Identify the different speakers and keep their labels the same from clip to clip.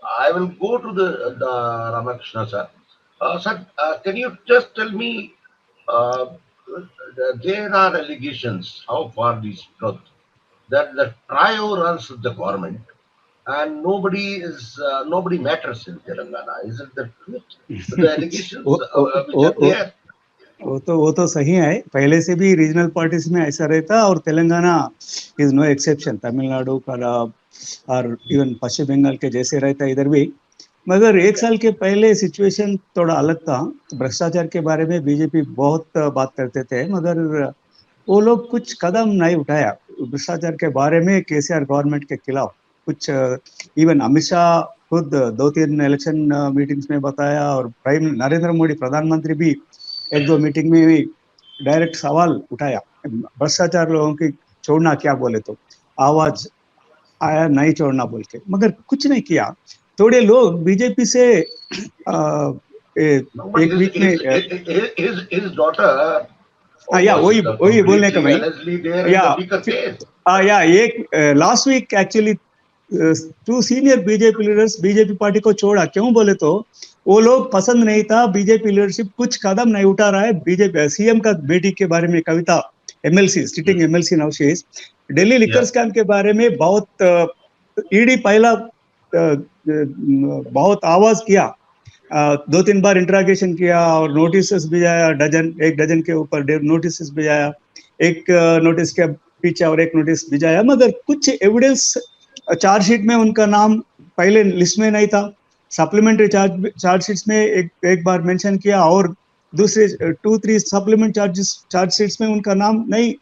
Speaker 1: I will go to the Ramakrishna sir. Sir, can you just tell me, uh, there are allegations, how far these truth, that the trio runs the government and nobody matters in Telangana. Is it the truth? The allegations
Speaker 2: वो, वो,
Speaker 1: which
Speaker 2: वो,
Speaker 1: are
Speaker 2: वो,
Speaker 1: there?
Speaker 2: वो तो सही है, पहले से भी रीजनल पार्टीज में ऐसा रहता, और Telangana is no exception, Tamil Nadu का और इवन पश्चिम बंगाल के जैसे रहता है इधर भी। मगर एक साल के पहले सिचुएशन थोड़ा अलग था। भ्रष्टाचार के बारे में बीजेपी बहुत बात करते थे, मगर वो लोग कुछ कदम नहीं उठाया भ्रष्टाचार के बारे में केसीआर गवर्नमेंट के खिलाफ। कुछ इवन अमित शाह खुद 2-3 इलेक्शन मीटिंग्स में बताया, और प्राइम नरेंद्र मोदी प्रधानमंत्री भी 1-2 मीटिंग में भी डायरेक्ट सवाल उठाया भ्रष्टाचार लोगों की छोड़ना, क्या बोले तो आवाज आया नहीं छोड़ना बोल के, मगर कुछ नहीं किया। थोड़े लोग बीजेपी से
Speaker 1: No, but
Speaker 2: एक वीक में
Speaker 1: his daughter
Speaker 2: या
Speaker 1: was
Speaker 2: वही वही बोलने का
Speaker 1: completely
Speaker 2: भाई।
Speaker 1: allegedly there in
Speaker 2: या
Speaker 1: the weaker case.
Speaker 2: या एक last week actually 2 senior BJP leaders BJP party को छोड़ा, क्यों बोले तो वो लोग पसंद नहीं था, बीजेपी लीडरशिप कुछ कदम नहीं उठा रहा है। बीजेपी सीएम का बेटी के बारे में Kavitha MLC, sitting MLC now she is, Delhi liquor
Speaker 1: Yeah.
Speaker 2: Scam के बारे में बहुत ईडी पहला बहुत आवाज किया, 2-3 बार इंटरागेशन किया और नोटिस भिजाया, एक डजन के ऊपर नोटिस भिजाया, एक नोटिस के पीछे और एक नोटिस भिजाया, मगर कुछ एविडेंस चार्जशीट में उनका नाम पहले लिस्ट में नहीं था। सप्लीमेंट्री चार्जशीट्स में एक बार मेंशन किया, और दूसरे 2-3 सप्लीमेंट चार्जशीट्स में उनका नाम नहीं,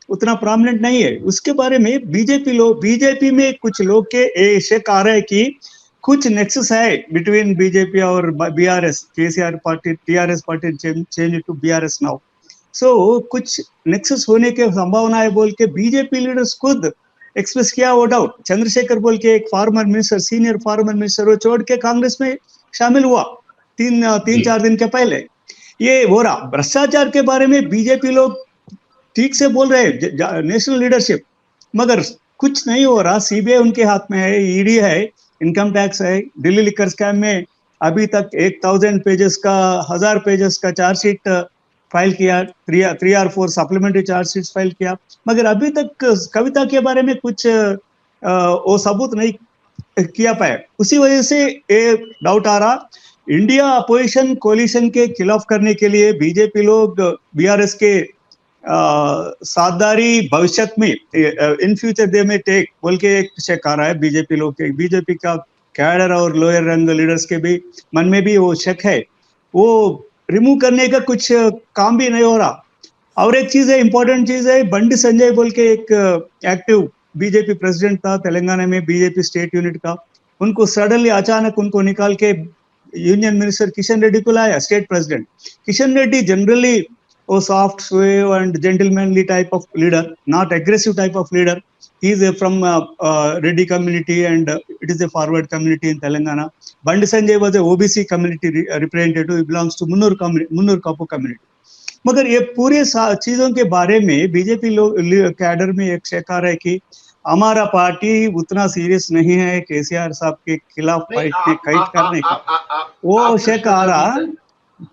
Speaker 2: उतना प्रोमिनेंट नहीं है। उसके बारे में बीजेपी में कुछ लोग के शक आ रहा है कि कुछ नेक्सस है बिटवीन बीजेपी और BRS, KCR party TRS party change to BRS now. So कुछ नेक्सस होने के संभावना है बोल के बीजेपी लीडर्स खुद एक्सप्रेस किया वो डाउट। चंद्रशेखर बोल के एक farmer minister, senior farmer minister, वो छोड़ के कांग्रेस में शामिल हुआ 3-4 दिन के पहले। ये हो रहा भ्रष्टाचार के बारे में बीजेपी लोग ठीक से बोल रहे हैं, नेशनल लीडरशिप, मगर कुछ नहीं हो रहा। सीबीआई उनके हाथ में है, ईडी है, इनकम टैक्स है। दिल्ली लिकर स्कैम में अभी तक 1000 पेजेस का 1000 पेजेस का चार्जशीट फाइल किया, 3 or 4 सप्लीमेंट्री चार्जशीट फाइल किया, मगर अभी तक कविता के बारे में कुछ वो सबूत नहीं किया पाए। उसी वजह से ये डाउट आ रहा, इंडिया अपोजिशन कोलिशन के खिलाफ करने के लिए बीजेपी लोग बीआरएस के साझेदारी भविष्य में इन फ्यूचर दे में टेक बोल के एक शक आ रहा है बीजेपी लोग के। बीजेपी का कैडर और लोअर रंग लीडर्स के भी मन में भी वो शक है, वो रिमूव करने का कुछ काम भी नहीं हो रहा। और एक चीज है, इंपॉर्टेंट चीज है, बंडी संजय बोल के एक एक्टिव बीजेपी प्रेसिडेंट था तेलंगाना में, बीजेपी स्टेट यूनिट का, उनको सडनली अचानक उनको निकाल के यूनियन मिनिस्टर किशन रेड्डी को लाया, state president. Kishan Reddy generally a soft, suave and gentlemanly type of leader, not aggressive type of leader. He is from Reddy community, and it is a forward community in Telangana. Bandi Sanjay was a OBC community representative. He belongs to Munnur Kapu community. मगर ये पूरे चीजों के बारे में BJP लोग cadre में एक शक आ रहा है कि हमारा पार्टी उतना सीरियस नहीं है केसीआर साहब के खिलाफ
Speaker 1: नहीं,
Speaker 2: फाइट करने का, वो शक आ रहा।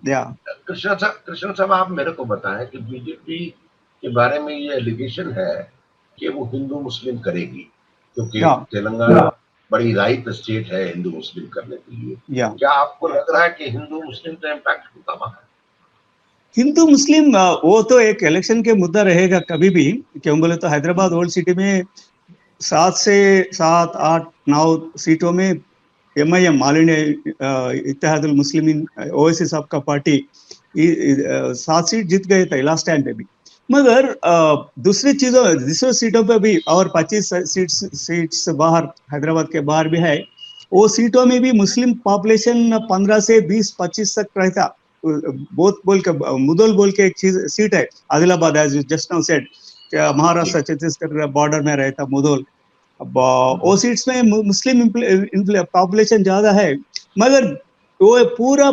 Speaker 2: या
Speaker 1: कृष्ण साहब, आप मेरे को बताएं कि बीजेपी के बारे में ये एलिगेशन है कि वो हिंदू मुस्लिम करेगी, क्योंकि तेलंगाना बड़ी राइट स्टेट है हिंदू मुस्लिम करने के लिए। क्या आपको लग रहा है कि हिंदू मुस्लिम का इम्पैक्ट होता वहां?
Speaker 2: हिंदू मुस्लिम वो तो एक इलेक्शन के मुद्दा रहेगा कभी भी, क्यों बोले तो हैदराबाद ओल्ड सिटी में 7 से 7, 8, 9 सीटों में MIM all India Ittehadul Muslimeen Owaisi साहब का पार्टी 7 सीट जीत गए थे लास्ट टाइम पे भी। मगर दूसरी सीटों पे भी और 25 सीट्स बाहर हैदराबाद के बाहर भी है, वो सीटों में भी मुस्लिम पॉपुलेशन 15 से 20-25 तक रहता। बहुत बोल के मुदोल बोल के एक चीज सीट है Adilabad, as just now said, Maharashtra Chhattisgarh border में रहता मुदोल। अब वो सीट्स में मुस्लिम पॉपुलेशन ज्यादा है, मगर वो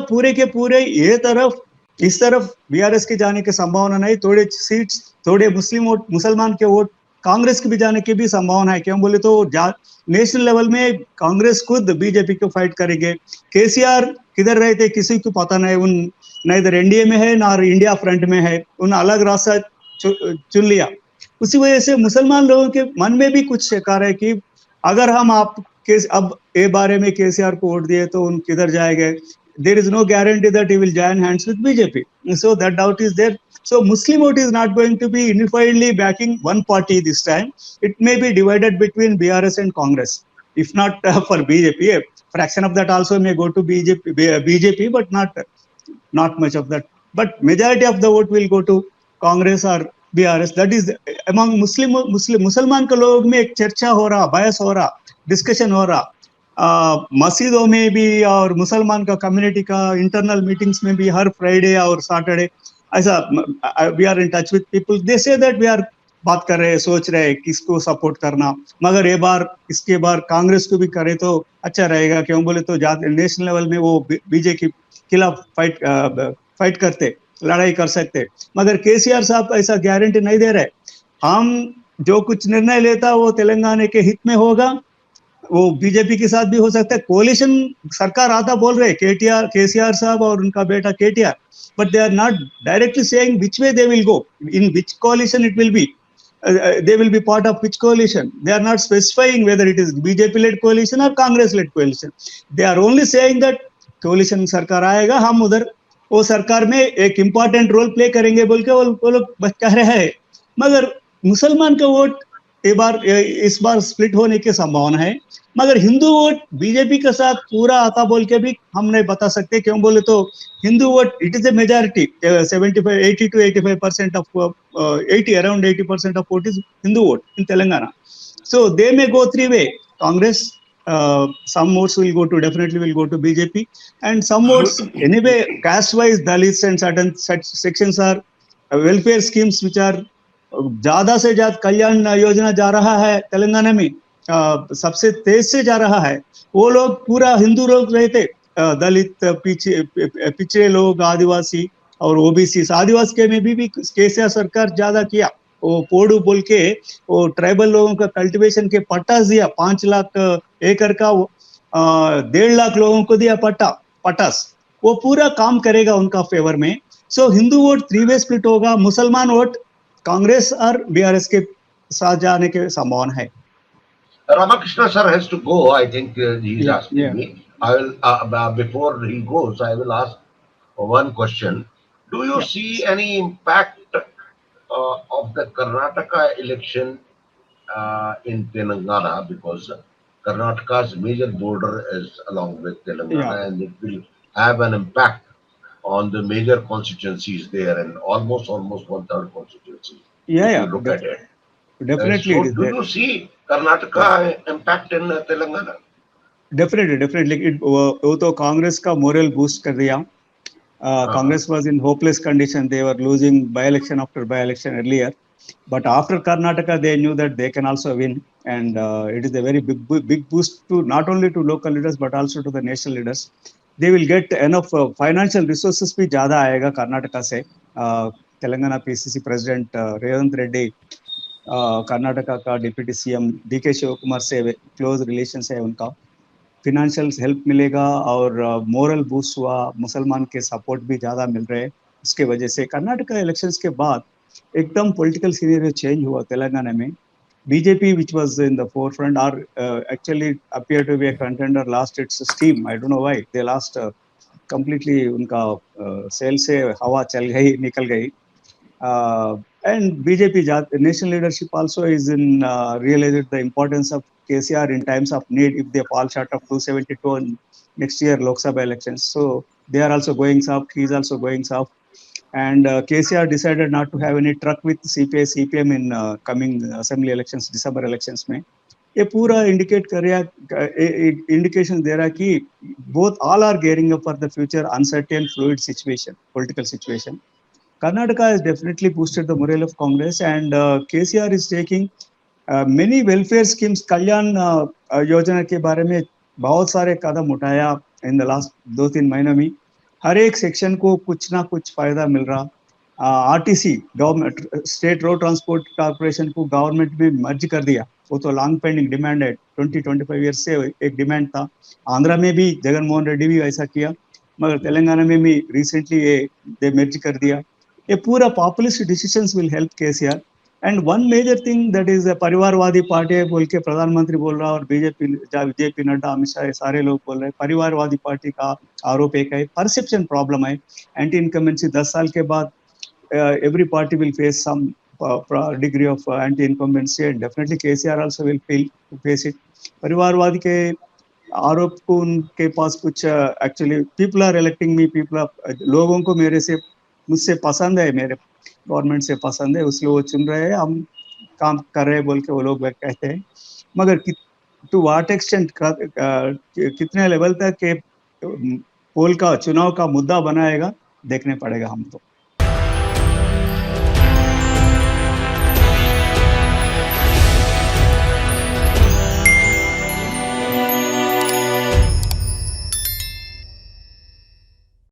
Speaker 2: पूरे के पूरे ये तरफ इस तरफ बीआरएस के जाने की संभावना नहीं। थोड़े सीट्स, थोड़े मुस्लिम वोट, मुसलमान के वोट कांग्रेस के भी जाने की भी संभावना है। क्यों बोले तो नेशनल लेवल में कांग्रेस खुद बीजेपी को फाइट करेंगे। केसीआर किधर रहते किसी को पता नहीं, उन न इधर एनडीए में है ना इंडिया फ्रंट में है, उन अलग रास्ता चुन लिया। उसी वजह से मुसलमान लोगों के मन में भी कुछ शिकार है कि अगर हम आप अब ए बारे में केसीआर को वोट दिए तो उन किधर जाएंगे। there is no guarantee that he will join hands with BJP. So that doubt is there. So Muslim vote is not going to be unifiedly backing one party this time. It may be divided between BRS and Congress. If not for BJP, a fraction of that also may go to BJP, but not much of that. But majority of the vote will go to Congress or BRS. That is among मुसलमान के लोग में एक चर्चा हो रहा, बहस हो रहा, डिस्कशन हो रहा। मस्जिदों में भी और मुसलमान का कम्युनिटी का इंटरनल मीटिंग्स में भी हर फ्राइडे और सैटरडे ऐसा we are in touch with people. They say that we are बात कर रहे हैं, सोच रहे हैं किसको सपोर्ट करना। मगर ये बार इसके बार कांग्रेस को भी करे तो अच्छा रहेगा। क्यों बोले तो नेशनल लेवल में वो बीजेपी के खिलाफ फाइट करते, लड़ाई कर सकते। मगर केसीआर साहब ऐसा गारंटी नहीं दे रहे। हम जो कुछ निर्णय लेता वो तेलंगाना के हित में होगा, वो बीजेपी के साथ भी हो सकता है। कोalition सरकार आता बोल रहे केसीआर साहब और उनका बेटा KTR, but they are not directly saying which way they will go, in which coalition it will be, they will be part of which coalition. They are not specifying whether it is BJP led coalition or Congress led coalition. They are only saying that coalition सरकार आएगा, हम उधर वो सरकार में एक important role play करेंगे बोल के वो लोग कह रहे हैं। मगर मुसलमान का वोट इस बार स्प्लिट होने की संभावना है। मगर हिंदू वोट बीजेपी के साथ पूरा आता बोल के भी हम नहीं बता सकते। क्यों बोले तो Hindu vote it is a majority, 80 to 85% of 80 around 80% of vote is Hindu vote in Telangana. So they may go three way. Congress, some votes will go to definitely will go to BJP, and some votes anyway caste wise Dalits and certain sections are welfare schemes which are ज्यादा से ज्यादा कल्याण योजना जा रहा है तेलंगाना में, सबसे तेज से जा रहा है। वो लोग पूरा हिंदू लोग रहते, दलित, पिछड़े लोग, आदिवासी और ओबीसी। आदिवासी के में भी केसीआर सरकार ज्यादा किया। वो पोडू बोल के वो ट्राइबल लोगों का कल्टीवेशन के पट्टा दिया, 5 लाख एकड़ का 1.5 लाख लोगों को दिया पट्टास। वो पूरा काम करेगा उनका फेवर में। सो हिंदू वोट 3 वे स्प्लिट होगा, मुसलमान वोट कांग्रेस और बीआरएस के साथ जाने के संभावना है।
Speaker 1: Ramakrishna sir has to go. I think he's asking me. I will before he goes, I will ask one question. Do you see any impact of the Karnataka election in Telangana, because Karnataka's major border is along with Telangana, and it will have an impact on the major constituencies there, and almost 1/3 constituencies. If you look at it.
Speaker 2: Definitely.
Speaker 1: So do you see Karnataka impact in Telangana?
Speaker 2: Definitely. वो तो कांग्रेस का moral boost कर दिया। Congress was in hopeless condition. They were losing by-election after by-election earlier, but after Karnataka, they knew that they can also win, and it is a very big boost to not only to local leaders but also to the national leaders. They will get enough financial resources भी ज़्यादा आएगा कर्नाटका से। Telangana PCC president Revanth Reddy, Karnataka का deputy CM DK Shiva Kumar से close relation है उनका। Financial help मिलेगा और मोरल बूस्ट हुआ, मुसलमान के सपोर्ट भी ज़्यादा मिल रहे हैं। उसके वजह से कर्नाटका इलेक्शंस के बाद एकदम पॉलिटिकल सीनेरियो चेंज हुआ तेलंगाना में। BJP which was in the forefront or actually appeared to be a contender lost its steam. I don't know why they lost completely. उनका सेल से हवा चल गई, निकल गई। And BJP national leadership also is in realized the importance of KCR in times of need if they fall short of 272 in next year Lok Sabha elections. So they are also going soft. He is also going soft. And KCR decided not to have any truck with CPM in coming assembly elections, December elections में। ये पूरा indicate कर रहा, indication दे रहा कि both all are gearing up for the future uncertain fluid situation, political situation. Karnataka has definitely boosted the morale of Congress, and KCR is taking many welfare schemes. Kalyan Yojana के बारे में बहुत सारे कदम उठाया in the last 2-3 महीनों में। हर एक section को कुछ ना कुछ फायदा मिल रहा। RTC government state road transport corporation को गवर्नमेंट में मर्ज कर दिया, वो तो लॉन्ग पेंडिंग डिमांड है, 20-25 ईयर्स से एक डिमांड था। आंध्रा में भी जगन मोहन रेड्डी भी ऐसा किया, मगर तेलंगाना में भी रिसेंटली ये दे मर्ज कर दिया। ये पूरा populist decisions will help KCR. And one major thing that is परिवारवादी पार्टी है बोल के प्रधानमंत्री बोल रहा, और बीजेपी जेपी नड्डा अमित शाह सारे लोग बोल रहे हैं परिवारवादी पार्टी का आरोप एक है, परसेप्शन प्रॉब्लम है। एंटी इनकमेंसी 10 साल के बाद every party will face some degree of anti-incumbency, and definitely KCR also will face it. परिवारवाद के आरोप को उनके पास कुछ एक्चुअली पीपल आर इलेक्टिंग मी, लोगों को मेरे से मुझसे पसंद है, मेरे गवर्नमेंट से पसंद है, उसलिए वो चुन रहे हैं, हम काम कर रहे हैं बोल के वो लोग कहते हैं। मगर टू व्हाट एक्सटेंट, कितने लेवल तक के पोल का चुनाव का मुद्दा बनाएगा देखने पड़ेगा हमको।